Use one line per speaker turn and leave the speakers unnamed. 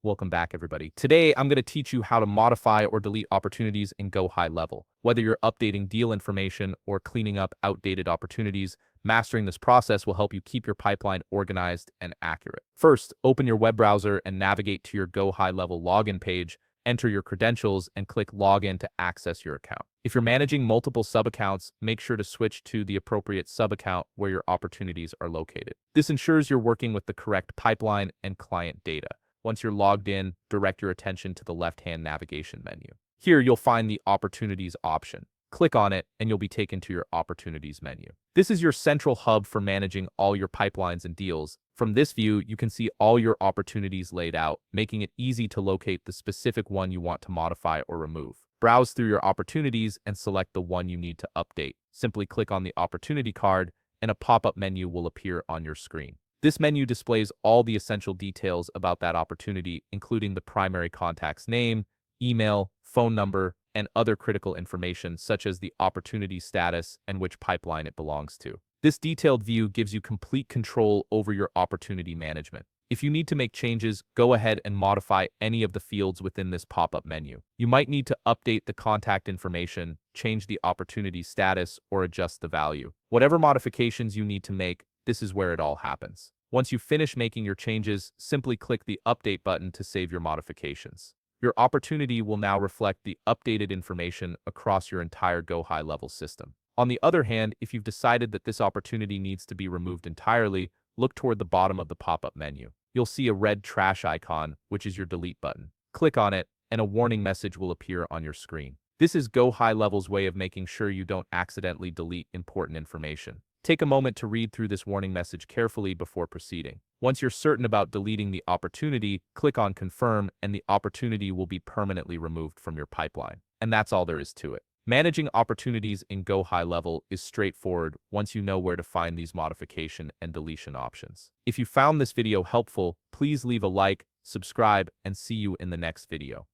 Welcome back, everybody. Today, I'm going to teach you how to modify or delete opportunities in GoHighLevel. Whether you're updating deal information or cleaning up outdated opportunities, mastering this process will help you keep your pipeline organized and accurate. First, open your web browser and navigate to your GoHighLevel login page. Enter your credentials and click Login to access your account. If you're managing multiple sub-accounts, make sure to switch to the appropriate sub-account where your opportunities are located. This ensures you're working with the correct pipeline and client data. Once you're logged in, direct your attention to the left-hand navigation menu. Here, you'll find the Opportunities option. Click on it, and you'll be taken to your Opportunities menu. This is your central hub for managing all your pipelines and deals. From this view, you can see all your opportunities laid out, making it easy to locate the specific one you want to modify or remove. Browse through your opportunities and select the one you need to update. Simply click on the opportunity card, and a pop-up menu will appear on your screen. This menu displays all the essential details about that opportunity, including the primary contact's name, email, phone number, and other critical information such as the opportunity status and which pipeline it belongs to. This detailed view gives you complete control over your opportunity management. If you need to make changes, go ahead and modify any of the fields within this pop-up menu. You might need to update the contact information, change the opportunity status, or adjust the value. Whatever modifications you need to make, this is where it all happens. Once you finish making your changes, simply click the Update button to save your modifications. Your opportunity will now reflect the updated information across your entire GoHighLevel system. On the other hand, if you've decided that this opportunity needs to be removed entirely, look toward the bottom of the pop-up menu. You'll see a red trash icon, which is your delete button. Click on it, and a warning message will appear on your screen. This is GoHighLevel's way of making sure you don't accidentally delete important information. Take a moment to read through this warning message carefully before proceeding. Once you're certain about deleting the opportunity, click on Confirm, and the opportunity will be permanently removed from your pipeline. And that's all there is to it. Managing opportunities in GoHighLevel is straightforward once you know where to find these modification and deletion options. If you found this video helpful, please leave a like, subscribe, and see you in the next video.